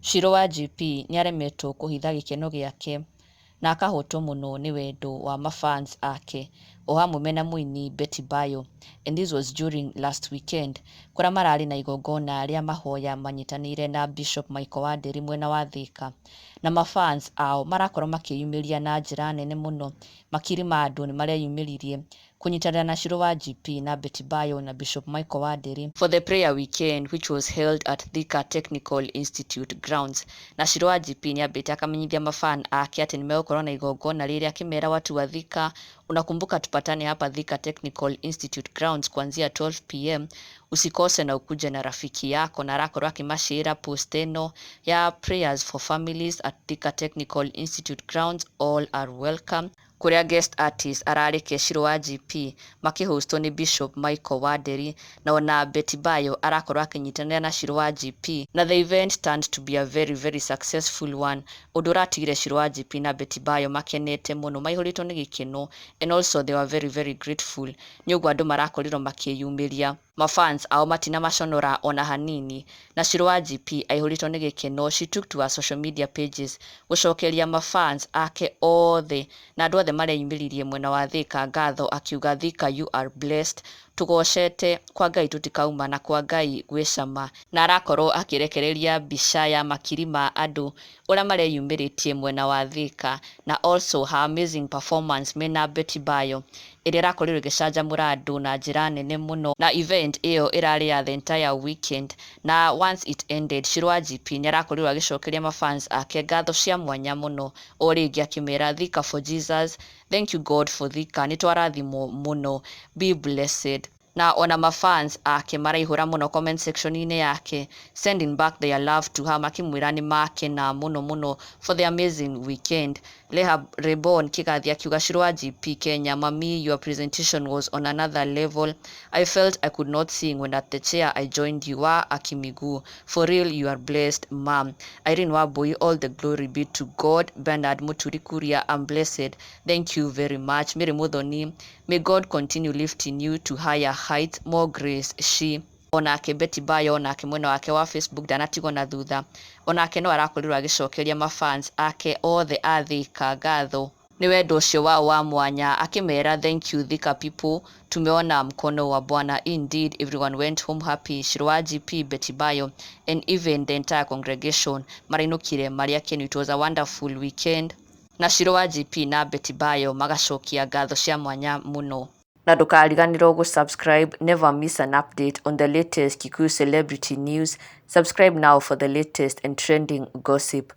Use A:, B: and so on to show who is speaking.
A: Shiru wa GP nĩaremetwo kũhitha gĩkeno gĩake na akahotwo mũno nĩ wendo wa mafans ake o hamwe mena mũini Betty Bayo, and this was during last weekend kũrĩa mararĩ na igongona rĩa mahoya manyitanĩire na Bishop Michael wa Nderi mwena wa Thika, na mafans ao marakorwo makĩyumĩria na njĩra nene mũno. Makiri ma andũ nĩmareyumĩririe kunyitanĩra na Shiru wa GP na Betty Bayo na Bishop Michael wa Nderi for the prayer weekend which was held at Thika Technical Institute grounds. Na Shiru wa GP nĩambĩte akamenyithia mafan ake atĩ nĩmegũkorwo na igongona rĩrĩa akĩmera watu wa Thika, unakumbuka tupatane hapa Thika Technical Institute grounds kuanzia 12 pm, usikose na ukuje na rafiki yako. Na arakorwo akimashira post eno ya prayers for families at Thika Technical Institute grounds, all are welcome, kuria guest artist ararĩke Shiru wa GP makĩhostwo nĩ Bishop Michael wa Nderi, na ona Betty Bayo arakorwo akĩnyitanĩra na Shiru wa GP, na the event turned to be a very successful one. Ũndũ ũratigire Shiru wa GP na Betty Bayo makenete mũno, maihũrĩtwo nĩ gĩkeno, and also they were very grateful. Nĩ ũguo andũ marakorirwo makĩyumĩria, mafans ao matina maconora ona hanini, na Shiru wa GP aihũrĩtwo nĩ gĩkeno. She took to her social media pages gũcokeria mafans ake othe na andũ othe mareyumĩririe mwena wa Thika ngatho, akiuga Thika you are blessed, tugocete kwa Ngai tutikauma na kwa Ngai gwĩcama. Na arakorwo akĩrekereria mbica ya makiri ma andũ ũrĩa mareyumĩrĩtie mwena wa Thika, na also her amazing performance mena Betty Bayo ĩrĩa ĩrakorirwo ĩgĩcanjamũra andũ na njĩra nene mũno, na event ĩyo ĩrarĩ ya the entire weekend. Na once it ended, Shiru wa GP nĩarakorirwo agĩcokeria mafans ake ngatho cia mwanya mũno, o rĩngĩ akĩmera Thika for Jesus, thank you God for Thika, nĩtwarathimwo mũno, be blessed. Na ona mafans ake maraihũra mũno comment section-inĩ yake, sending back their love to her, makimwĩra nĩ makena mũno for the amazing weekend. Rehab Reborn Kigathi akiuga Shiru wa GP Kenya, mami, your presentation was on another level. I felt I could not sing when at the chair I joined you. Wa Akimigu, for real you are blessed mom. Irene Wabui, all the glory be to God. Bernard Muturi Kuria, I'm blessed, thank you very much. Mary Mudhoni, may God continue lifting you to higher heights, more grace. She onake Betty Bayo onake mwena wake wa Facebook ndanatigwo na thutha, onake no arakorirwo agĩcokeria mafans ake othe a Thika ngatho nĩ wendo ũcio wao wa mwanya, akĩmera thank you Thika people, tumeona mkono wa Bwana, indeed everyone went home happy. Shiru wa GP, Betty Bayo and even the entire congregation marainũkire marĩ akenu. It was a wonderful weekend, na Shiru wa GP na Betty Bayo magacokia ngatho cia mwanya mũno. Na ndũkariganĩrwo gũsubscribe, never miss an update on the latest Kikuyu celebrity news. Subscribe now for the latest and trending gossip.